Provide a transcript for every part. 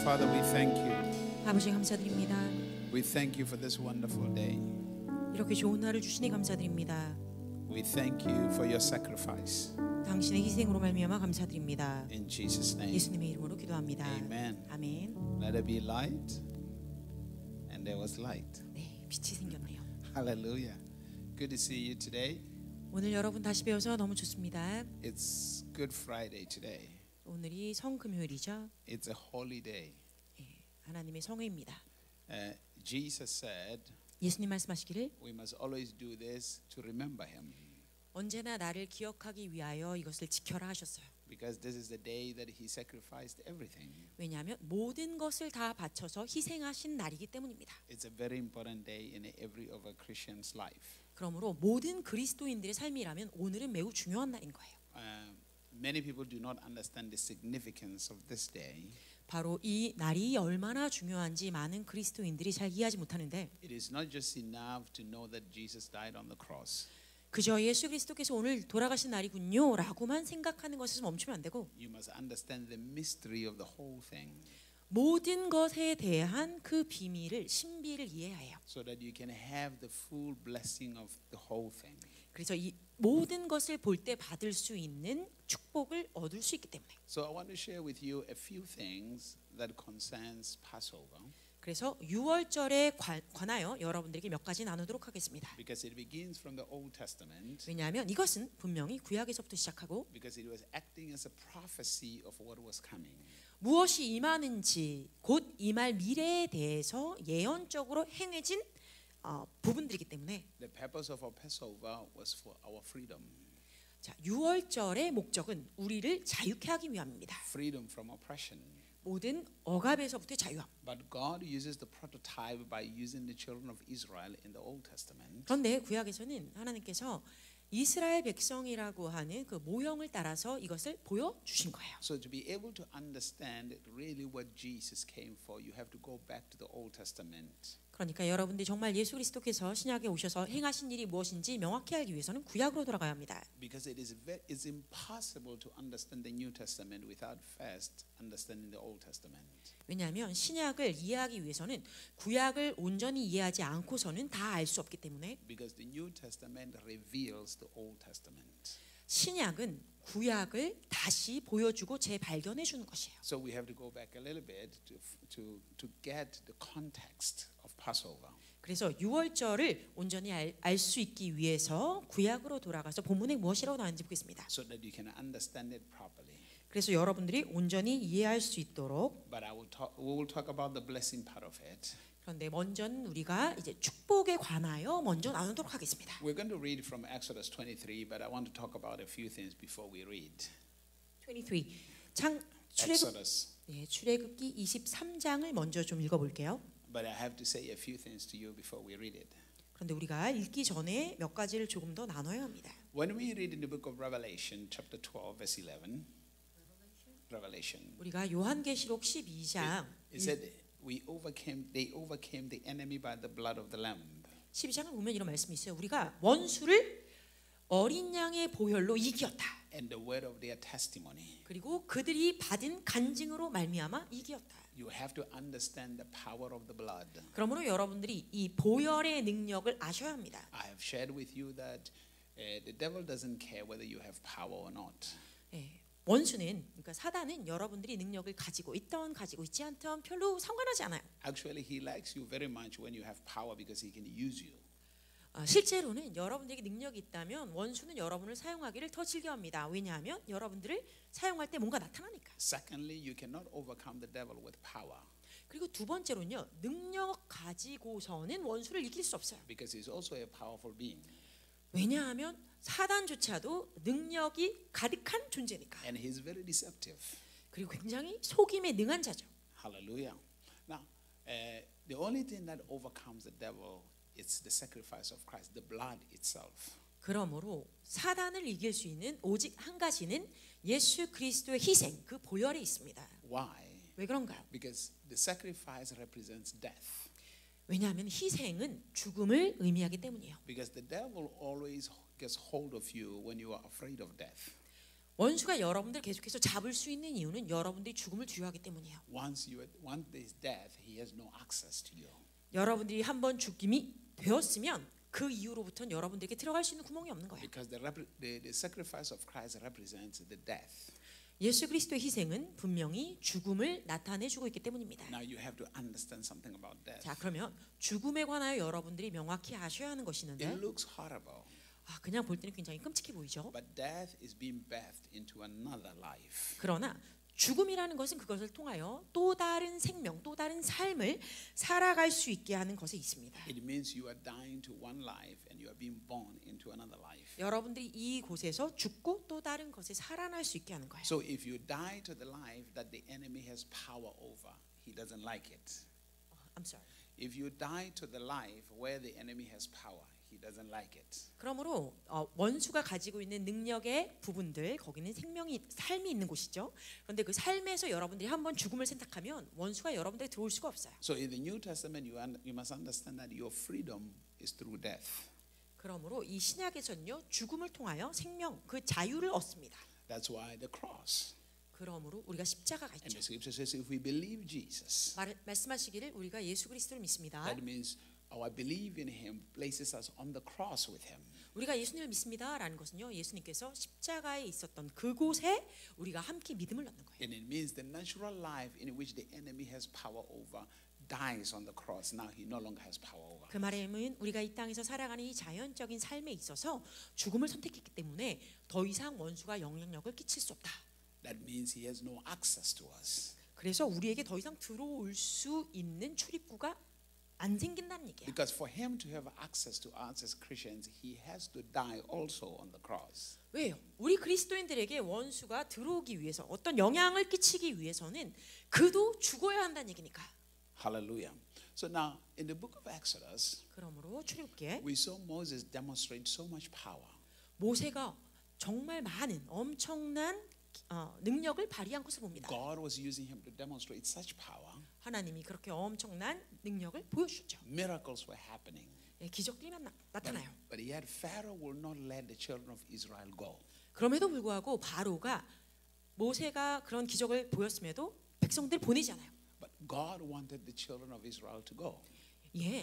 Father, we thank you. 아버지 감사드립니다. We thank you for this wonderful day. 이렇게 좋은 날을 주시니 감사드립니다. We thank you for your sacrifice. 당신의 희생으로 말미암아 감사드립니다. In Jesus' name. 예수님의 이름으로 기도합니다. Amen. 아멘. Let there be light. And there was light. 네, 빛이 생겼네요. Hallelujah. Good to see you today. 오늘 여러분 다시 뵈어서 너무 좋습니다. It's Good Friday today. 오늘이 성금요일이죠. It's a holy day. 예, 하나님의 성회입니다. Jesus said, 예수님 말씀하시기를 we must always do this to remember him. 언제나 나를 기억하기 위하여 이것을 지켜라 하셨어요. Because this is the day that he sacrificed everything. 왜냐하면 모든 것을 다 바쳐서 희생하신 날이기 때문입니다. It's a very important day in every of a Christian's life. 그러므로 모든 그리스도인들의 삶이라면 오늘은 매우 중요한 날인 거예요. Many people do not understand the significance of this day. 바로 이 날이 얼마나 중요한지 많은 그리스도인들이 잘 이해하지 못하는데 It is not just enough to know that Jesus died on the cross. 그저 예수 그리스도께서 오늘 돌아가신 날이군요 라고만 생각하는 것에서 멈추면 안 되고 You must understand the mystery of the whole thing. 모든 것에 대한 그 비밀을 신비를 이해해야 해요. So that you can have the full blessing of the whole thing. 그래서 이 모든 것을 볼 때 받을 수 있는 축복을 얻을 수 있기 때문에. So I want to share with you a few things that concerns Passover. 그래서 6월절에 관하여 여러분들에게 몇 가지 나누도록 하겠습니다. Because it begins from the Old Testament. 왜냐하면 이것은 분명히 구약에서부터 시작하고 Because it was acting as a prophecy of what was coming. 무엇이 임하는지 곧 임할 미래에 대해서 예언적으로 행해진 부분들이기 때문에 The purpose of our Passover was for our freedom. 자, 6월절의 목적은 우리를 자유케 하기 위함입니다. Freedom from oppression. 모든 억압에서부터의 자유함. But God uses the prototype by using the children of Israel in the Old Testament. 그런데 구약에서는 하나님께서 이스라엘 백성이라고 하는 그 모형을 따라서 이것을 보여주신 거예요. So to be able to understand really what Jesus came for, you have to go back to the Old Testament. 그러니까 여러분들이 정말 예수 그리스도께서 신약에 오셔서 행하신 일이 무엇인지 명확히 알기 위해서는 구약으로 돌아가야 합니다. Because it's impossible to understand the New Testament without first understanding the Old Testament. 왜냐하면 신약을 이해하기 위해서는 구약을 온전히 이해하지 않고서는 다 알 수 없기 때문에 Because the New Testament reveals the Old Testament. 신약은 구약을 다시 보여주고 재발견해 주는 것이에요. So we have to go back a little bit to get the context of Passover. 그래서 6월절을 온전히 알 수 있기 위해서 구약으로 돌아가서 본문에 무엇이라고 나왔는지 보겠습니다. So that you can understand it properly. 그래서 여러분들이 온전히 이해할 수 있도록 But we will talk about the blessing part of it. 그런데 먼저는 우리가 이제 축복에 관하여 먼저 나누도록 하겠습니다. We're going to read from Exodus 23, but I want to talk about a few things before we read. 23. 출애굽기 23장을 먼저 좀 읽어볼게요. But I have to say a few things to you before we read it. 그런데 우리가 읽기 전에 몇 가지를 조금 더 나눠야 합니다. When we read in the book of Revelation, chapter 12, verse 11, Revelation, 우리가 요한계시록 12장 it said, they overcame the enemy by the blood of the Lamb. 12장을 보면 이런 말씀이 있어요. 우리가 원수를 어린 양의 보혈로 이기었다. And the word of their testimony. 그리고 그들이 받은 간증으로 말미암아 이기었다. You have to understand the power of the blood. 그러므로 여러분들이 이 보혈의 능력을 아셔야 합니다. I have shared with you that the devil doesn't care whether you have power or not. 예, 원수는 그러니까 사단은 여러분들이 능력을 가지고 있던 가지고 있지 않던 별로 상관하지 않아요. Actually, he likes you very much when you have power because he can use you. 실제로는 여러분들에게 능력이 있다면 원수는 여러분을 사용하기를 더 즐겨합니다. 왜냐하면 여러분들을 사용할 때 뭔가 나타나니까. Secondly, you cannot overcome the devil with power. 그리고 두 번째로는요. 능력 가지고서는 원수를 이길 수 없어요. Because he's also a powerful being. 왜냐하면 사단조차도 능력이 가득한 존재니까. And he's very deceptive. 그리고 굉장히 속임에 능한 자죠. Hallelujah. Now, the only thing that overcomes the devil is the sacrifice of Christ, the blood itself. 그러므로 사단을 이길 수 있는 오직 한 가지는 예수 그리스도의 희생, 그 보혈에 있습니다. Why? 왜 그런가요? Because the sacrifice represents death. 왜냐하면 희생은 죽음을 의미하기 때문이에요. Because the devil always gets hold of you when you are afraid of death. 원수가 여러분들 계속해서 잡을 수 있는 이유는 여러분들이 죽음을 두려워하기 때문이에요. Once there is death, he has no access to you. 여러분들이 한번 죽임이 되었으면 그 이후로부터는 여러분들에게 들어갈 수 있는 구멍이 없는 거예요. Because the sacrifice of Christ represents the death. 예수 그리스도의 희생은 분명히 죽음을 나타내주고 있기 때문입니다. Now you have to understand something about death. 자, 그러면 죽음에 관하여 여러분들이 명확히 아셔야 하는 것이 있는데, It looks horrible, 그냥 볼 때는 굉장히 끔찍해 보이죠. but death is being birthed into another life. 그러나 죽음이라는 것은 그것을 통하여 또 다른 생명, 또 다른 삶을 살아갈 수 있게 하는 것에 있습니다. It means you are dying to one life and you are being born into another life. 여러분들이 이곳에서 죽고 또 다른 것에 살아날 수 있게 하는 거예요. So if you die to the life that the enemy has power over, he doesn't like it. I'm sorry. If you die to the life where the enemy has power, he doesn't like it. 그러므로 원수가 가지고 있는 능력의 부분들, 거기는 삶이 있는 곳이죠. 그런데 그 삶에서 여러분들이 한번 죽음을 선택하면 원수가 여러분들에 들어올 수가 없어요. So in the New Testament, you must understand that your freedom is through death. 그러므로 이 신약에서는요, 죽음을 통하여 생명, 그 자유를 얻습니다. That's why the cross. 그러므로 우리가 십자가가 And 있죠. the scripture says if we believe Jesus, 말씀하시기를 우리가 예수 그리스도를 믿습니다. that means our belief in him places us on the cross with him. 우리가 예수님을 믿습니다라는 것은요, 예수님께서 십자가에 있었던 그곳에 우리가 함께 믿음을 넣는 거예요. And it means the natural life in which the enemy has power over dies on the cross. Now he no longer has power over. 그 말은 우리가 이 땅에서 살아가는 이 자연적인 삶에 있어서 죽음을 선택했기 때문에 더 이상 원수가 영향력을 끼칠 수 없다. That means he has no access to us. 그래서 우리에게 더 이상 들어올 수 있는 출입구가 안 생긴다는 얘기예요. Because for him to have access to us as Christians, he has to die also on the cross. 왜요? 우리 그리스도인들에게 원수가 들어오기 위해서 어떤 영향을 끼치기 위해서는 그도 죽어야 한다는 얘기니까. Hallelujah. So now in the book of Exodus, 그러므로 출애굽기에 we saw Moses demonstrate so much power. 모세가 정말 많은 엄청난 능력을 발휘한 것을 봅니다. God was using him to demonstrate such power. 하나님이 그렇게 엄청난 능력을 보여주셨죠. Miracles were happening. 기적들이 나타나요. But yet Pharaoh will not let the children of Israel go. 그럼에도 불구하고 바로가 모세가 그런 기적을 보였음에도 백성들을 보내지 않아요. But God wanted the children of Israel to go.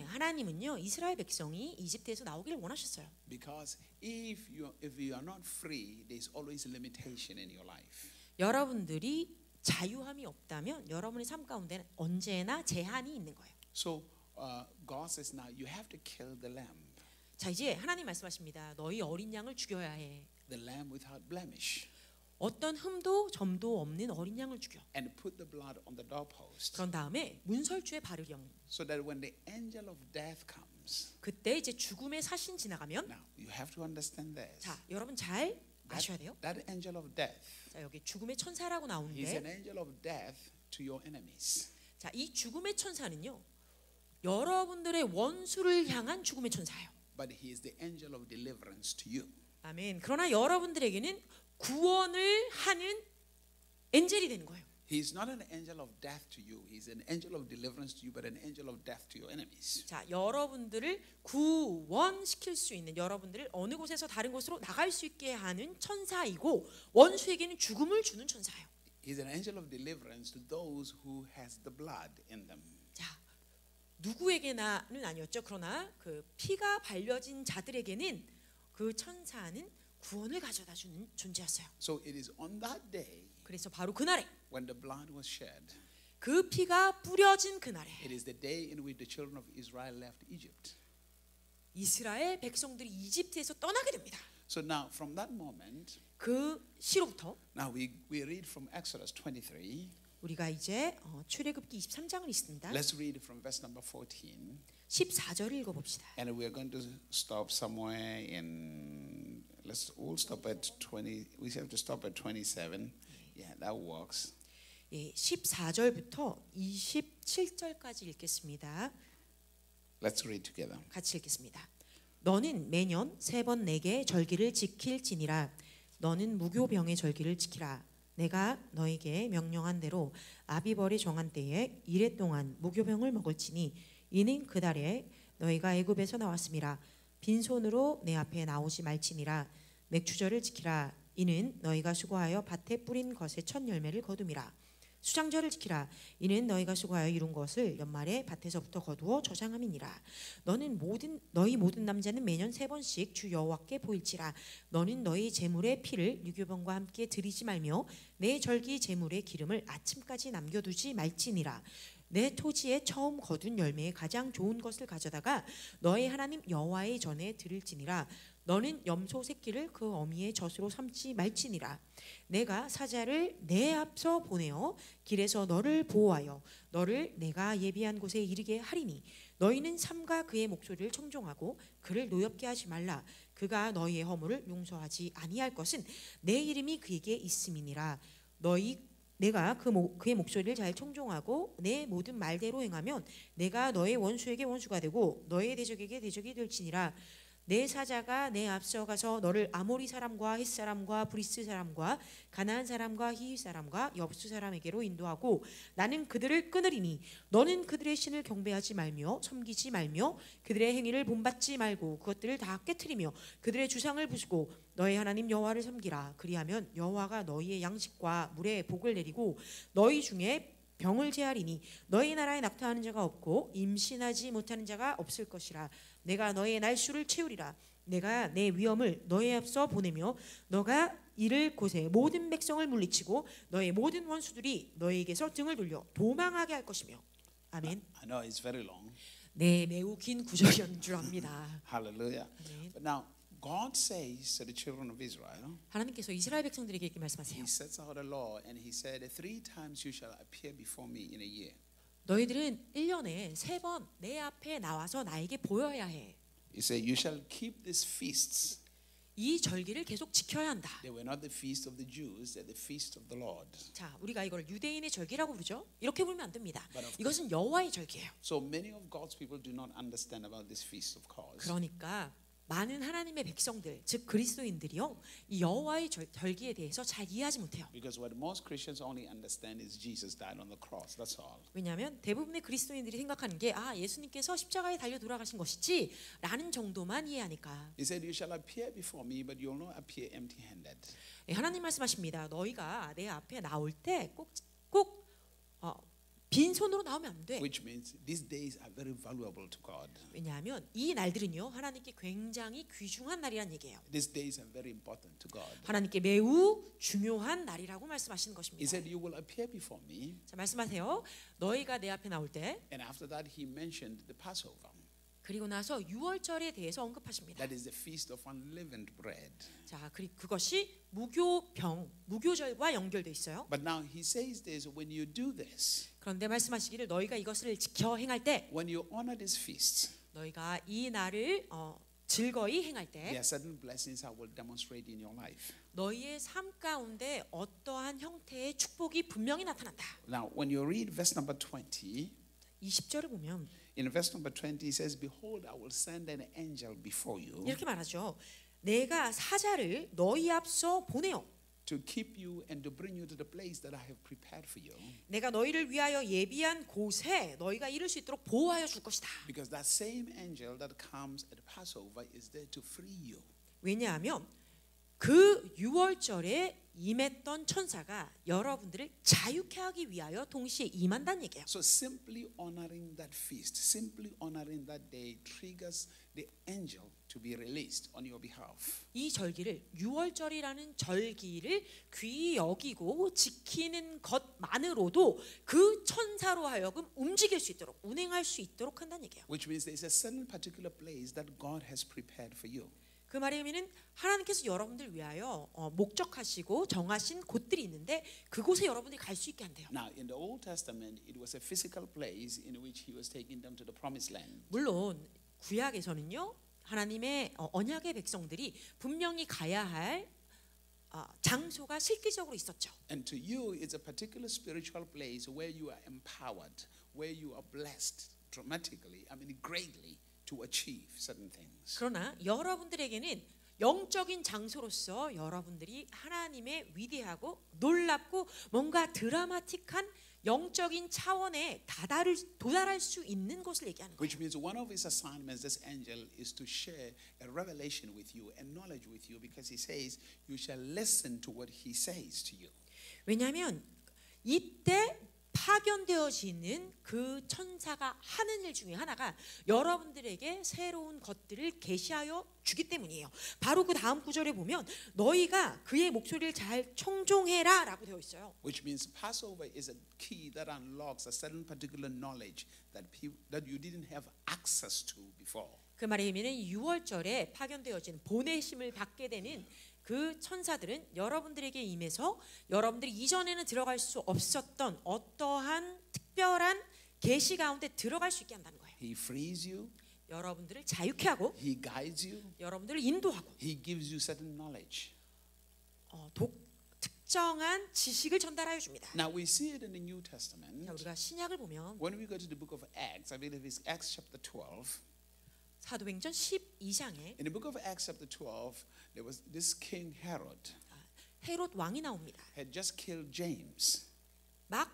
하나님은요, 이스라엘 백성이 이집트에서 나오기를 원하셨어요. Because if you are not free, there's always limitation in your life. 여러분들이 자유함이 없다면 여러분의 삶 가운데는 언제나 제한이 있는 거예요. So God says now you have to kill the lamb. 자, 이제 하나님 말씀하십니다. 너희 어린 양을 죽여야 해. The lamb without blemish. 어떤 흠도 점도 없는 어린 양을 죽여. And put the blood on the doorpost. 그런 다음에 문설주에 바르렴. So that when the angel of death comes. 그때 이제 죽음의 사신 지나가면, Now you have to understand this. 자, 여러분 잘 아셔야 돼요. That angel of death. 자, 여기 죽음의 천사라고 He's an 나오는데, angel of death to your enemies. 자, 이 죽음의 천사는요, 여러분들의 원수를 향한 죽음의 천사예요. But he is the angel of deliverance to you. 아멘. 그러나 여러분들에게는 구원을 하는 엔젤이 되는 거예요. He's not an angel of death to you. He's an angel of deliverance to you, but an angel of death to your enemies. 자, 여러분들을 구원시킬 수 있는, 여러분들을 어느 곳에서 다른 곳으로 나갈 수 있게 하는 천사이고, 원수에게는 죽음을 주는 천사예요. He's an angel of deliverance to those who has the blood in them. 자, 누구에게나는 아니었죠. 그러나 그 피가 발려진 자들에게는 그 천사는 구원을 가져다 주는 존재였어요. So it is on that day 그래서 바로 그날에, when the blood was shed. 그 피가 뿌려진 그날에 It is the day in which the children of Israel left Egypt. 이스라엘 백성들이 이집트에서 떠나게 됩니다. So now from that moment, 그 시로부터 now we read from Exodus 23. 우리가 이제 출애굽기 23장을 읽습니다. Let's read from verse number 14. 14절을 읽어봅시다. And we're going to stop somewhere in, we'll stop at 20, we have to stop at 27. Yeah, that works. 14절부터 27절까지 읽겠습니다. Let's read together. 같이 읽겠습니다. 너는 매년 3번 내게 절기를 지킬지니라. 너는 무교병의 절기를 지키라. 내가 너에게 명령한 대로 아비벌이 정한 때에 이래 동안 무교병을 먹을지니 이는 그 달에 너희가 애굽에서 나왔음이라. 빈손으로 내 앞에 나오지 말지니라. 맥추절을 지키라. 이는 너희가 수고하여 밭에 뿌린 것의 첫 열매를 거둠이라. 수장절을 지키라. 이는 너희가 수고하여 이룬 것을 연말에 밭에서부터 거두어 저장함이니라. 너희 모든 남자는 매년 3번씩 주 여호와께 보일지라. 너는 너희 제물의 피를 유교병과 함께 드리지 말며 내 절기 제물의 기름을 아침까지 남겨두지 말지니라. 내 토지에 처음 거둔 열매의 가장 좋은 것을 가져다가 너희 하나님 여호와의 전에 드릴지니라. 너는 염소 새끼를 그 어미의 젖으로 삼지 말지니라. 내가 사자를 내 앞서 보내어 길에서 너를 보호하여 너를 내가 예비한 곳에 이르게 하리니 너희는 삼가 그의 목소리를 청종하고 그를 노엽게 하지 말라. 그가 너희의 허물을 용서하지 아니할 것은 내 이름이 그에게 있음이니라. 내가 그의 목소리를 잘 청종하고 내 모든 말대로 행하면 내가 너의 원수에게 원수가 되고 너의 대적에게 대적이 될지니라. 내 사자가 내 앞서 가서 너를 아모리 사람과 헷 사람과 브리스 사람과 가나안 사람과 히위 사람과 여부스 사람에게로 인도하고 나는 그들을 끊으리니 너는 그들의 신을 경배하지 말며 섬기지 말며 그들의 행위를 본받지 말고 그것들을 다 깨트리며 그들의 주상을 부수고 너희 하나님 여호와를 섬기라. 그리하면 여호와가 너희의 양식과 물에 복을 내리고 너희 중에 병을 제하리니 너희 나라에 낙타하는 자가 없고 임신하지 못하는 자가 없을 것이라. 내가 너의 날수를 채우리라. 내가 내 위엄을 너의 앞서 보내며 너가 이를 곳에 모든 백성을 물리치고 너의 모든 원수들이 너에게서 등을 돌려 도망하게 할 것이며. 아멘. I know it's very long. 네, 매우 긴 구절이었는 줄 압니다. Hallelujah. 아멘. But now God says to the children of Israel, 하나님께서 이스라엘 백성들에게 이렇게 말씀하세요. He sets out a law and He said, 3 times you shall appear before me in a year. 너희들은 1년에 3번 내 앞에 나와서 나에게 보여야 해. He said, you shall keep these feasts. 이 절기를 계속 지켜야 한다. They were not the feast of the Jews, they're the feast of the Lord. 자, 우리가 이걸 유대인의 절기라고 부르죠. 이렇게 부르면 안 됩니다. But of 이것은 여호와의 절기예요. So many of God's people do not understand about this feast of course. 그러니까 많은 하나님의 백성들, 즉 그리스도인들이요, 이 여호와의 절기에 대해서 잘 이해하지 못해요. Because what most Christians only understand is Jesus died on the cross. That's all. 왜냐하면 대부분의 그리스도인들이 생각하는 게 예수님께서 십자가에 달려 돌아가신 것이지라는 정도만 이해하니까. He said, you shall appear before me, but you will not appear empty-handed. 하나님 말씀하십니다. 너희가 내 앞에 나올 때 꼭 빈손으로 나오면 안 돼. Which means these days are very valuable to God. 왜냐하면 이 날들은요 하나님께 굉장히 귀중한 날이란 얘기예요. These days are very important to God. 하나님께 매우 중요한 날이라고 말씀하시는 것입니다. He said, you will appear before me. 자, 말씀하세요. 너희가 내 앞에 나올 때. And after that he mentioned the Passover. 그리고 나서 유월절에 대해서 언급하십니다. That is the feast of unleavened bread. 자, 그것이 무교절과 연결돼 있어요. But now he says this, when you do this, 그런데 말씀하시기를 너희가 이것을 지켜 행할 때, when you honor these feasts, 너희가 이 날을 즐거이 행할 때, there are certain blessings I will demonstrate in your life. 너희의 삶 가운데 어떠한 형태의 축복이 분명히 나타난다. Now, when you read verse number 20, 20절을 보면 in verse number 20 it says, behold, I will send an angel before you 이렇게 말하죠. 내가 사자를 너희 앞서 보내어 to keep you and to bring you to the place that I have prepared for you. 내가 너희를 위하여 예비한 곳에 너희가 이를 수 있도록 보호하여 줄 것이다. Because that same angel that comes at Passover is there to free you. 왜냐하면 그 유월절에 임했던 천사가 여러분들을 자유케 하기 위하여 동시에 임한다는 얘기예요. So simply honoring that feast, simply honoring that day triggers the angel to be released on your behalf. 이 절기를 유월절이라는 절기를 귀히 여기고 지키는 것만으로도 그 천사로 하여금 움직일 수 있도록 운행할 수 있도록 한다는 얘기예요. Which means there is a certain particular place that God has prepared for you. 그 말이면은 하나님께서 여러분들 위하여 목적하시고 정하신 곳들이 있는데 그곳에 여러분들이 갈 수 있게 한대요. Now, in the Old Testament, it was a physical place in which He was taking them to the Promised Land. 물론 구약에서는요 하나님의 언약의 백성들이 분명히 가야 할 장소가 실질적으로 있었죠. And to you, it's a particular spiritual place where you are empowered, where you are blessed dramatically, greatly, to achieve certain things. 그러나 여러분들에게는 영적인 장소로서 여러분들이 하나님의 위대하고 놀랍고 뭔가 드라마틱한 영적인 차원에 도달할 수 있는 것을 얘기하는 거예요. Which means one of his assignments, this angel, is to share a revelation with you and knowledge with you, because he says you shall listen to what he says to you. 왜냐하면 이때 파견되어지는 그 천사가 하는 일 중에 하나가 여러분들에게 새로운 것들을 계시하여 주기 때문이에요. 바로 그 다음 구절에 보면 너희가 그의 목소리를 잘 청종해라 라고 되어 있어요. Which means Passover is a key that unlocks a certain particular knowledge that you didn't have access to before. 그 말이면 6월절에 파견되어진 보내심을 받게 되는 그 천사들은 여러분들에게 임해서 여러분들이 이전에는 들어갈 수 없었던 어떠한 특별한 계시 가운데 들어갈 수 있게 한다는 거예요. He frees you, 여러분들을 자유케 하고 he guides you, 여러분들을 인도하고 he gives you certain knowledge. 특정한 지식을 전달하여 줍니다. Now we see it in the New Testament. 자, 우리가 신약을 보면 When we go to the book of Acts, I believe it's Acts chapter 12. 사도행전 12장에 In the book of Acts chapter 12, there was this king Herod 헤롯 왕이 나옵니다. had just killed James. 막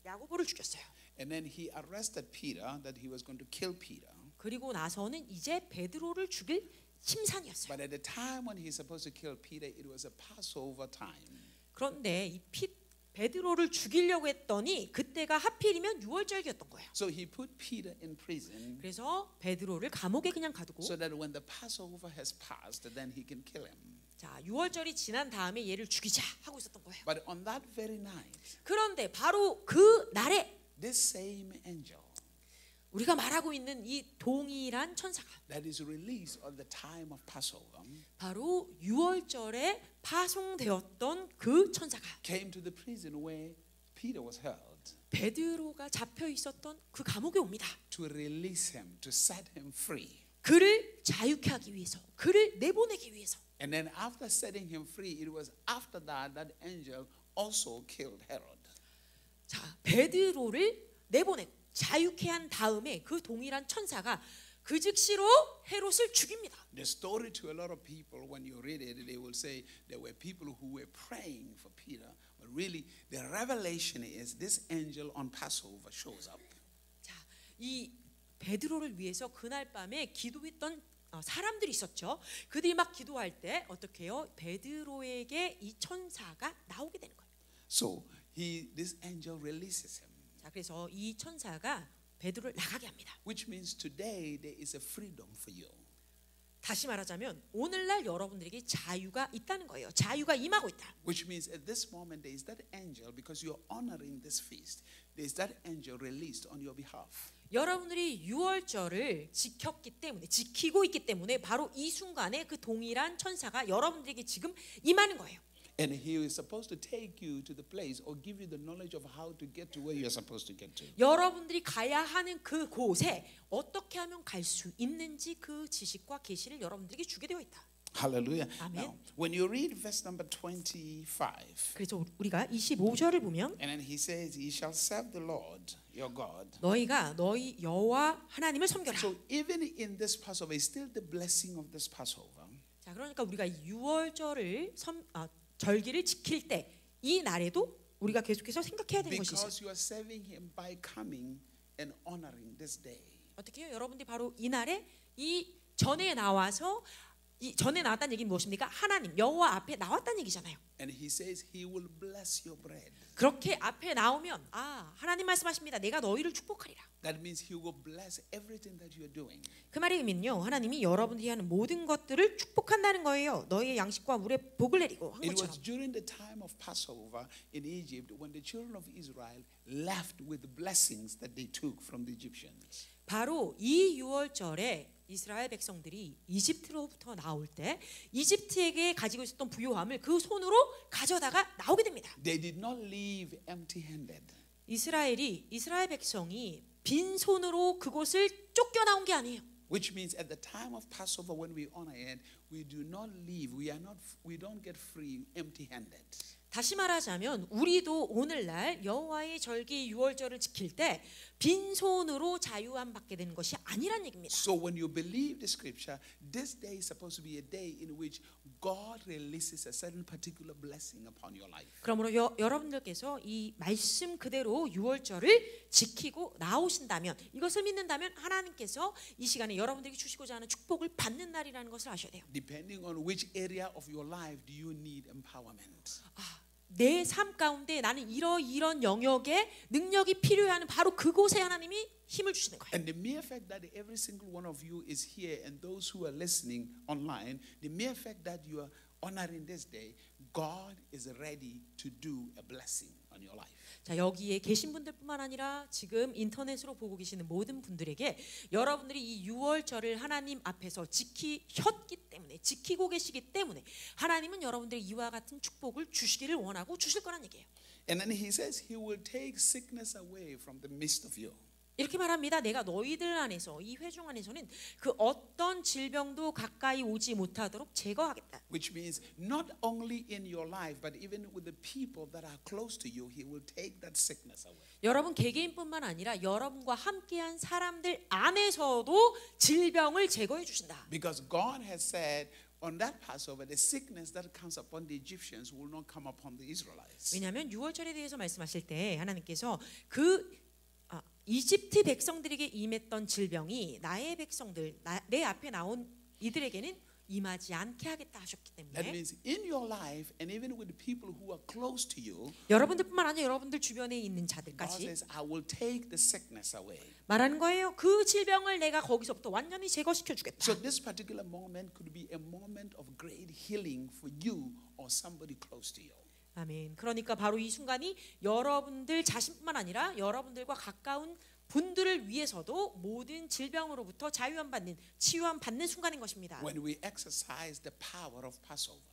야고보를 죽였어요. And then he arrested Peter, that he was going to kill Peter. 그리고 나서는 이제 베드로를 죽일 심산이었어요. But at the time when he's supposed to kill Peter, it was a Passover time. 그런데 이 베드로를 죽이려고 했더니 그때가 하필이면 6월절기였던 거예요. So he put Peter in prison 그래서 베드로를 감옥에 그냥 가두고 so that when the Passover has passed, then he can kill him. 자, 6월절이 지난 다음에 얘를 죽이자 하고 있었던 거예요. But on that very night, 그런데 바로 그 날에 this same angel 우리가 말하고 있는 이 동일한 천사가 that is released at the time of Passover 바로 6월절에 파송되었던 그 천사가 came to the prison where Peter was held 베드로가 잡혀 있었던 그 감옥에 옵니다. to release him, to set him free. 그를 자유케 하기 위해서, 그를 내보내기 위해서. And then after setting him free, it was after that angel also killed Herod. 자, 베드로를 내보내고 자유케 한 다음에 그 동일한 천사가 그 즉시로 헤롯을 죽입니다. The story to a lot of people, when you read it, they will say there were people who were praying for Peter, but really the revelation is this angel on Passover shows up. 자, 이 베드로를 위해서 그날 밤에 기도했던 사람들이 있었죠. 그들이 막 기도할 때 어떻게 해요? 베드로에게 이 천사가 나오게 되는 거예요. So this angel releases him. 자, 그래서 이 천사가 베드로를 나가게 합니다. Which means today there is a freedom for you. 다시 말하자면 오늘날 여러분들에게 자유가 있다는 거예요. 자유가 임하고 있다. Which means at this moment there is that angel, because you're honoring this feast, there is that angel released on your behalf. 여러분들이 6월절을 지키고 있기 때문에 바로 이 순간에 그 동일한 천사가 여러분들에게 지금 임하는 거예요. And he is supposed to take you to the place or give you the knowledge of how to get to where you're supposed to get to. 여러분들이 가야 하는 그 곳에 어떻게 하면 갈 수 있는지 그 지식과 계시를 여러분들에게 주게 되어 있다. Hallelujah. Amen. Now, when you read verse number 25, 그래서 우리가 25절을 보면 and then he says, "Ye shall serve the Lord your God." 너희가 너희 여호와 하나님을 섬겨라. So even in this Passover, it's still the blessing of this Passover. 자, 그러니까 우리가 6월절을 절기를 지킬 때 이 날에도 우리가 계속해서 생각해야 되는 것이 있어요. Because you are serving him by coming and honoring this day. 어떻게 해요? 여러분들이 바로 이 날에 이 전에 나와서 이 전에 나왔다는 얘기는 무엇입니까? 하나님 여호와 앞에 나왔다는 얘기잖아요. And he says he will bless your bread. 그렇게 앞에 나오면 하나님 말씀하십니다. 내가 너희를 축복하리라. That means he will bless everything that you are doing. 그 말의 의미는요. 하나님이 여러분들이 하는 모든 것들을 축복한다는 거예요. 너희의 양식과 물에 복을 내리고 한 It 것처럼. was during the time of Passover in Egypt when the children of Israel left with the blessings that they took from the Egyptians. 바로 이 6월절에 이스라엘 백성들이 이집트로부터 나올 때 이집트에게 가지고 있었던 부요함을 그 손으로 가져다가 나오게 됩니다. They did not leave empty-handed. 이스라엘 백성이 빈 손으로 그곳을 쫓겨 나온 게 아니에요. Which means at the time of Passover when we honor it, we do not leave. We don't get free empty-handed. 다시 말하자면 우리도 오늘날 여호와의 절기 유월절을 지킬 때 빈손으로 자유함 받게 되는 것이 아니란 얘기입니다. So when you believe the scripture, this day is supposed to be a day in which God releases a certain particular blessing upon your life. 그러므로 여러분들께서 이 말씀 그대로 유월절을 지키고 나오신다면, 이것을 믿는다면 하나님께서 이 시간에 여러분들에게 주시고자 하는 축복을 받는 날이라는 것을 아셔야 돼요. Depending on which area of your life do you need empowerment. 내 삶 가운데 나는 이런 영역에 능력이 필요한 바로 그곳에 하나님이 힘을 주시는 거예요. And the mere fact that every single one of you is here and those who are listening online, the mere fact that you are honoring this day, God is ready to do a blessing on your life. 자, 여기에 계신 분들뿐만 아니라 지금 인터넷으로 보고 계시는 모든 분들에게 여러분들이 이 유월절을 하나님 앞에서 지키셨기 때문에, 지키고 계시기 때문에 하나님은 여러분들의 이와 같은 축복을 주시기를 원하고 주실 거란 얘기예요. And then he says he will take sickness away from the midst of you. 이렇게 말합니다. 내가 너희들 안에서, 이 회중 안에서는 그 어떤 질병도 가까이 오지 못하도록 제거하겠다. Which means not only in your life, but even with the people that are close to you, he will take that sickness away. 여러분 개개인뿐만 아니라 여러분과 함께한 사람들 안에서도 질병을 제거해 주신다. Because God has said on that Passover, the sickness that comes upon the Egyptians will not come upon the Israelites. 왜냐하면 유월절에 대해서 말씀하실 때 하나님께서 이집트 백성들에게 임했던 질병이 나의 백성들, 내 앞에 나온 이들에게는 임하지 않게 하겠다 하셨기 That 때문에 means in your life and even with the people who are close to you, 여러분들뿐만 아니라 여러분들 주변에 있는 God 자들까지 says, I will take the sickness away. 말하는 거예요. 그 질병을 내가 거기서부터 완전히 제거시켜 주겠다. So this particular moment could be a moment of great healing for you or somebody close to you. 아멘. 그러니까 바로 이 순간이 여러분들 자신뿐만 아니라 여러분들과 가까운 분들을 위해서도 모든 질병으로부터 자유함 받는, 치유함 받는 순간인 것입니다. When we exercise the power of Passover.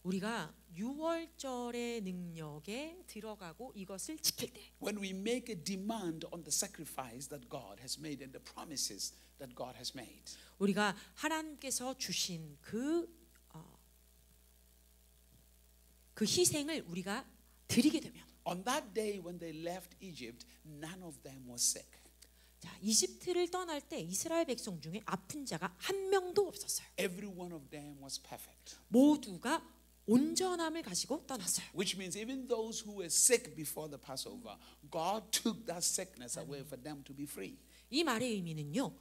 우리가 유월절의 능력에 들어가고 이것을 지킬 때, When we make a demand on the sacrifice that God has made and the promises that God has made. 우리가 하나님께서 주신 그 희생을 우리가 드리게 되면, On that day when they left Egypt, none of them was sick. 자, 이집트를 떠날 때 이스라엘 백성 중에 아픈 자가 한 명도 없었어요. Every one of them was perfect. 모두가 온전함을 가지고 떠났어요. Which means even those who were sick before the Passover, God took that sickness away for them to be free. 이 말의 의미는요,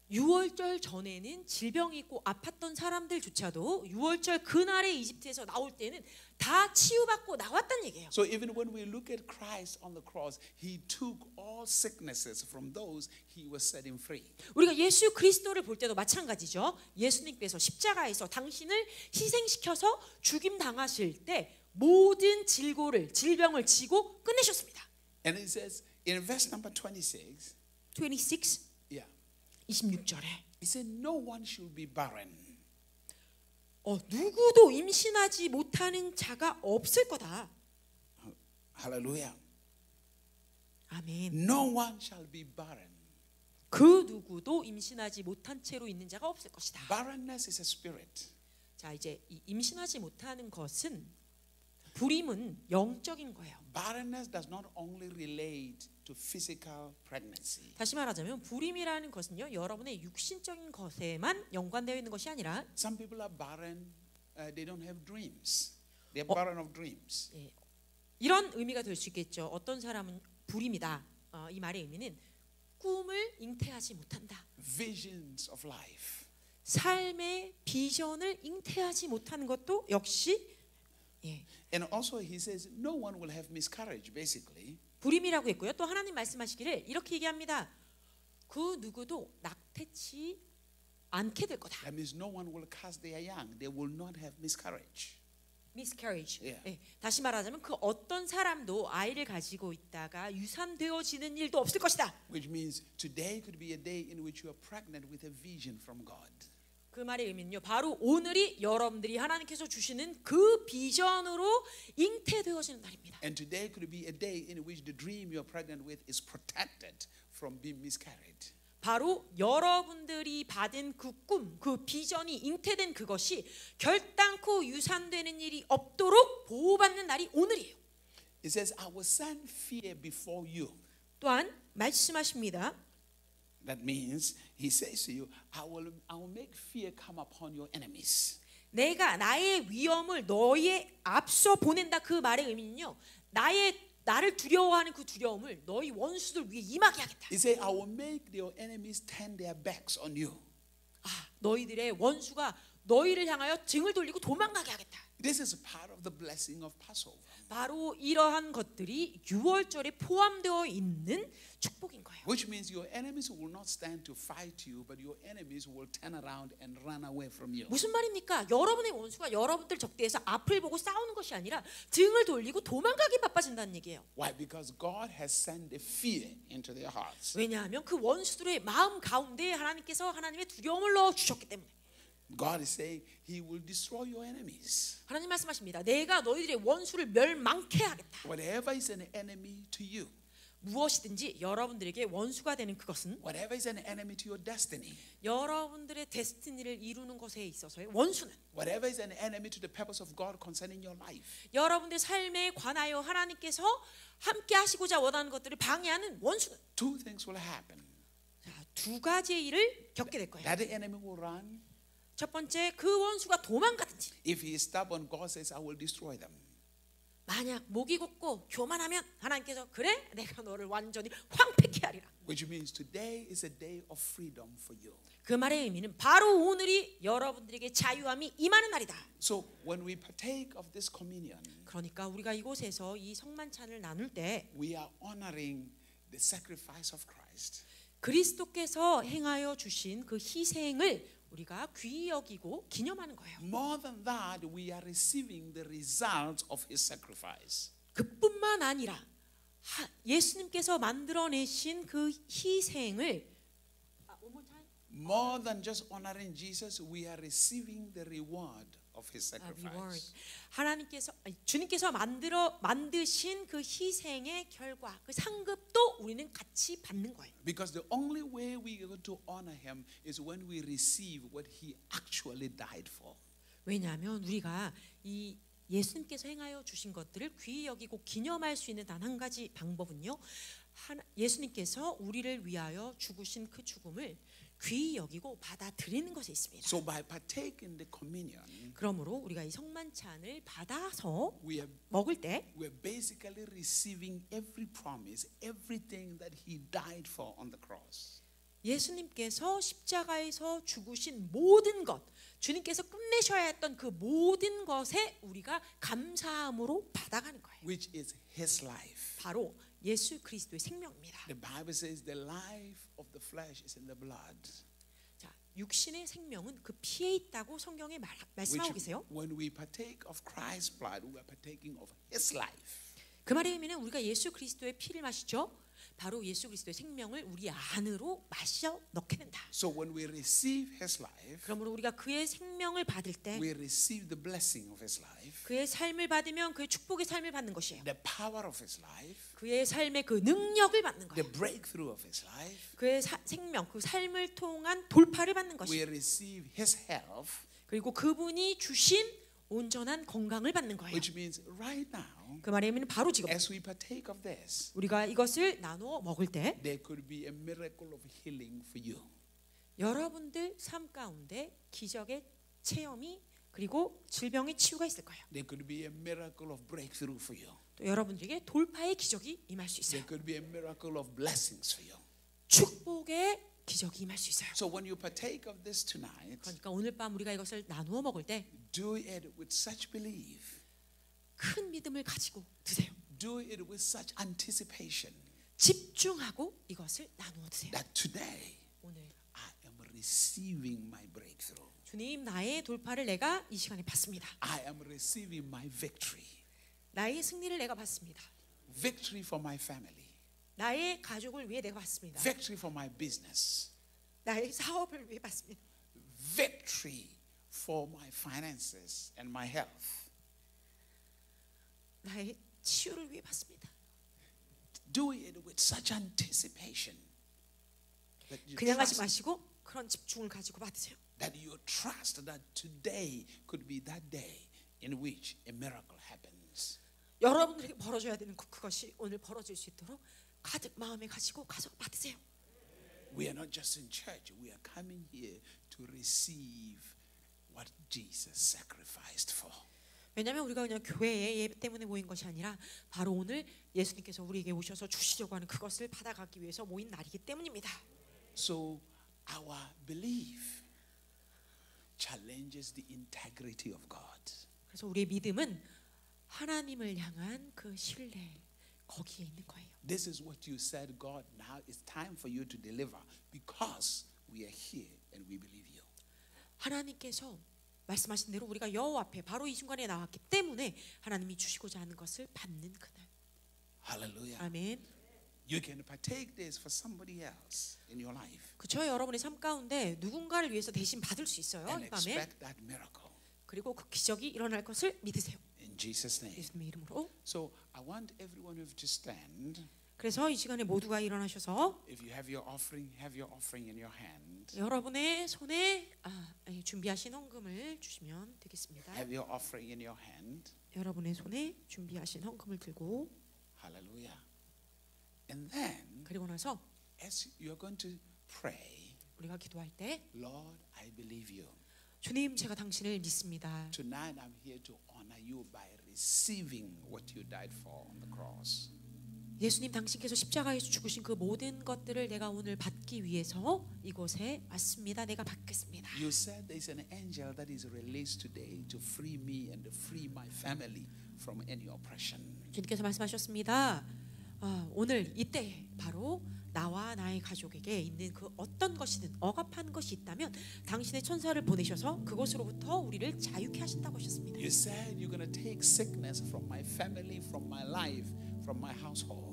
유월절 전에는 질병이 있고 아팠던 사람들조차도 유월절 그날에 이집트에서 나올 때는 다 치유받고 나왔다는 얘기예요. So even when we look at Christ on the cross, he took all sicknesses from those he was setting free. 우리가 예수 그리스도를 볼 때도 마찬가지죠. 예수님께서 십자가에서 당신을 희생시켜서 죽임 당하실 때 모든 질병을 지고 끝내셨습니다. And it says in verse number 26, 26, yeah, 26절에 he said, no one should be barren. 누구도 임신하지 못하는 자가 없을 거다. Hallelujah. 아멘. No one shall be barren. 그 누구도 임신하지 못한 채로 있는 자가 없을 것이다. Barrenness is a spirit. 자, 이제 이 임신하지 못하는 것은, 불임은 영적인 거예요. Barrenness does not only relate to physical pregnancy. 다시 말하자면 불임이라는 것은요, 여러분의 육신적인 것에만 연관되어 있는 것이 아니라, Some people are barren, they don't have dreams. They are barren of dreams. 이런 의미가 될 수 있겠죠. 어떤 사람은 불임이다. 이 말의 의미는 꿈을 잉태하지 못한다. Visions of life. 삶의 비전을 잉태하지 못하는 것도 역시 And also he says no one will have miscarriage basically. 불임이라고 했고요. 또 하나님 말씀하시기를 이렇게 얘기합니다. 그 누구도 낙태치 않게 될 거다. That means no one will cast their young. They will not have miscarriage. miscarriage. Yeah. 다시 말하자면 그 어떤 사람도 아이를 가지고 있다가 유산되어지는 일도 없을 것이다. Which means today could be a day in which you are pregnant with a vision from God. 그 말의 의미는요, 바로 오늘이 여러분들이 하나님께서 주시는 그 비전으로 잉태되어지는 날입니다. And today could be a day in which the dream you are pregnant with is protected from being miscarried. 바로 여러분들이 받은 그 꿈, 그 비전이 잉태된 그것이 결단코 유산되는 일이 없도록 보호받는 날이 오늘이에요. It says, I will send fear before you. 또한 말씀하십니다. That means he says to you, I will make fear come upon your enemies. 내가 나의 위험을 너희의 앞서 보낸다. 그 말의 의미는요. 나를 두려워하는 그 두려움을 너희 원수들 위에 임하게 하겠다. He said, I will make your enemies turn their backs on you. 너희들의 원수가 너희를 향하여 등을 돌리고 도망가게 하겠다. This is part of the blessing of Passover. 바로 이러한 것들이 유월절에 포함되어 있는 축복인 거예요. Which means your enemies will not stand to fight you, but your enemies will turn around and run away from you. 무슨 말입니까? 여러분의 원수가 여러분들 적대에서 앞을 보고 싸우는 것이 아니라 등을 돌리고 도망가기 바빠진다는 얘기예요. Why? Because God has sent a fear into their hearts. 왜냐하면 그 원수들의 마음 가운데 하나님께서 하나님의 두려움을 넣어 주셨기 때문에. God is saying He will destroy your enemies. 하나님 말씀하십니다. 내가 너희들의 원수를 멸망케 하겠다. Whatever is an enemy to you, 무엇이든지 여러분들에게 원수가 되는 그것은 whatever is an enemy to your destiny, 여러분들의 데스티니를 이루는 것에 있어서의 원수는 whatever is an enemy to the purpose of God concerning your life, 여러분들의 삶에 관하여 하나님께서 함께 하시고자 원하는 것들을 방해하는 원수는 two things will happen. 두 가지의 일을 겪게 될 거예요. That the enemy will run. 첫 번째, 그 원수가 도망가든지. If he is stubborn, God says, I will destroy them. 만약 목이 굳고 교만하면 하나님께서 그래 내가 너를 완전히 황폐케 하리라. Which means today is a day of freedom for you. 그 말의 의미는 바로 오늘이 여러분들에게 자유함이 임하는 날이다. So when we partake of this communion, 그러니까 우리가 이곳에서 이 성만찬을 나눌 때 we are honoring the sacrifice of Christ. 그리스도께서 행하여 주신 그 희생을 우리가 귀히 여기고 기념하는 거예요. More than that, we are receiving the result of His sacrifice. 그뿐만 아니라 예수님께서 만들어내신 그 희생을 More than just honoring Jesus, we are receiving the reward of His sacrifice. 하나님께서 주님께서 만드신 그 희생의 결과, 그 상급도 우리는 같이 받는 거예요. Because the only way we are going to honor Him is when we receive what He actually died for. 왜냐하면 우리가 이 예수님께서 행하여 주신 것들을 귀히 여기고 기념할 수 있는 단 한 가지 방법은요. 예수님께서 우리를 위하여 죽으신 그 죽음을 귀히 여기고 받아들이는 것에 있습니다. So by partaking the communion, 그러므로 우리가 이 성만찬을 받아서 we are 먹을 때 we're basically receiving every promise, everything that He died for on the cross. 예수님께서 십자가에서 죽으신 모든 것, 주님께서 끝내셔야 했던 그 모든 것에 우리가 감사함으로 받아가는 거예요. Which is His life. 바로 예수 그리스도의 생명입니다. The Bible says the life of the flesh is in the blood. 자, 육신의 생명은 그 피에 있다고 성경에 말씀하고 계세요. When we partake of Christ's blood, we are partaking of His life. 그 말의 의미는 우리가 예수 그리스도의 피를 마시죠. 바로 예수 그리스도의 생명을 우리 안으로 마셔 넣게 된다. So when we receive His life, 그러므로 우리가 그의 생명을 받을 때 we receive the blessing of His life, 그의 삶을 받으면 그의 축복의 삶을 받는 것이에요. the power of His life, 그의 삶의 그 능력을 받는 the 거예요. breakthrough of His life. 그의 생명, 그 삶을 통한 돌파를 받는 We 것이에요. receive His health, 그리고 그분이 주신 온전한 건강을 받는 거예요. which means right now, 그 말의 의미는 바로 지금 as we partake of this, 우리가 이것을 나누어 먹을 때 there could be a miracle of healing for you. 여러분들 삶 가운데 기적의 체험이 그리고 질병의 치유가 있을 거예요. There could be a miracle of breakthrough for you. 또 여러분들에게 돌파의 기적이 임할 수 있어요. There could be a miracle of blessings for you. 축복의 기적이 임할 수 있어요. So when you partake of this tonight, 그러니까 오늘 밤 우리가 이것을 나누어 먹을 때 do it with such belief. 큰 믿음을 가지고 드세요. Do it with such anticipation 집중하고 이것을 나누어 드세요. that today 오늘 I am receiving my breakthrough. 주님 나의 돌파를 내가 이 시간에 받습니다. I am receiving my victory. 나의 승리를 내가 받습니다. Victory for my family. 나의 가족을 위해 내가 받습니다. Victory for my business. 나의 사업을 위해 받습니다. Victory for my finances and my health. 나의 치유를 위해 받습니다. Do it with such anticipation. That you 그냥 하지 trust, 마시고 그런 집중을 가지고 받으세요. that you trust that today could be that day in which a miracle happens. 여러분들에게 벌어져야 되는 그것이 오늘 벌어질 수 있도록 가득 마음에 가지고 가서 받으세요. We are not just in church. We are coming here to receive what Jesus sacrificed for. 왜냐하면 우리가 그냥 교회에 예배 때문에 모인 것이 아니라 바로 오늘 예수님께서 우리에게 오셔서 주시려고 하는 그것을 받아가기 위해서 모인 날이기 때문입니다. So our belief challenges the integrity of God. 그래서 우리의 믿음은 하나님을 향한 그 신뢰 거기에 있는 거예요. This is what you said, God, now it's time for you to deliver because we are here and we believe you. 하나님께서 말씀하신 대로 우리가 여호와 앞에 바로 이 순간에 나왔기 때문에 하나님이 주시고자 하는 것을 받는 그날. Hallelujah. 아멘. You can partake this for somebody else in your life 그쵸? 여러분의 삶 가운데 누군가를 위해서 대신 받을 수 있어요. and 이 밤에. expect that miracle 그리고 그 기적이 일어날 것을 믿으세요. in Jesus' name. 예수님의 이름으로. So I want everyone to stand. 그래서 이 시간에 모두가 일어나셔서 If you have your offering in your hand. 여러분의 손에 준비하신 헌금을 주시면 되겠습니다. Have your offering in your hand. 여러분의 손에 준비하신 헌금을 들고 Hallelujah. And then, 그리고 나서 as you're going to pray, 우리가 기도할 때 Lord, I believe you. 주님, 제가 당신을 믿습니다. Tonight I'm here to honor you by receiving what you died for on the cross. 예수님, 당신께서 십자가에서 죽으신 그 모든 것들을 내가 오늘 받기 위해서 이곳에 왔습니다. 내가 받겠습니다. You said there's an angel that is released today to free me and to free my family from any oppression. 주님께서 말씀하셨습니다. 오늘 이때 바로 나와 나의 가족에게 있는 그 어떤 것이든 억압한 것이 있다면 당신의 천사를 보내셔서 그것으로부터 우리를 자유케 하신다고 하셨습니다. You said you're going to take sickness from my family, from my life, from my household.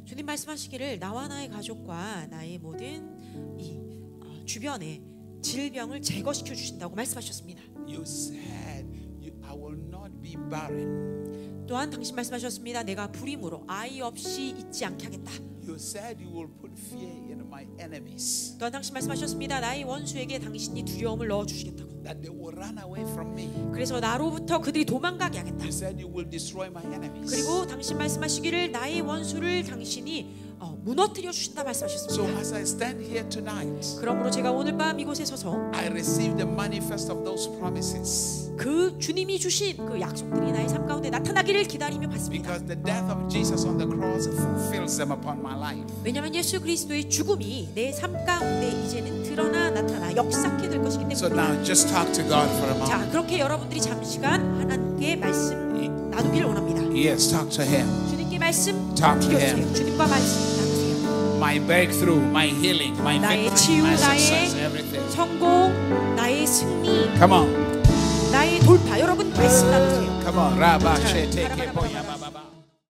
주님 말씀하시기를 나와 나의 가족과 나의 모든 이 주변의 질병을 제거시켜 주신다고 말씀하셨습니다. You said I will not be barren. 또한 당신 말씀하셨습니다. 내가 불임으로 아이 없이 있지 않게 하겠다. You said you will put fear in my enemies. 또한 당신 말씀하셨습니다. 나의 원수에게 당신이 두려움을 넣어 주시겠다고. That they will run away from me. 그래서 나로부터 그들이 도망가게 하겠다. You said you will destroy my enemies. 그리고 당신 말씀하시기를 나의 원수를 당신이 무너뜨려 주신다 So 말씀하셨습니다. as I stand here tonight, 그러므로 제가 오늘 밤 이곳에 서서 I receive the manifest of those promises. 그 주님이 주신 그 약속들이 나의 삶 가운데 나타나기를 기다리며 받습니다. Because the death of Jesus on the cross fulfills them upon my life. 왜냐하면 예수 그리스도의 죽음이 내 삶 가운데 이제는 드러나 나타나 역사케 될 것이기 So 때문입니다. now just talk to God for a moment. 자, 그렇게 여러분들이 잠시간 하나님께 말씀 나누기를 원합니다. Yes, talk to Him. 주님께 말씀 Talk to 드려주세요. him. 주님과 말씀 나누세요. My breakthrough, my healing, my 나의 victory, 치유, my 나의 success, everything. 성공, 나의 승리, Come on. 나의 돌파. 여러분 말씀 나누세요. Come on. Rabba 자, she take it. 바라바라바라바라.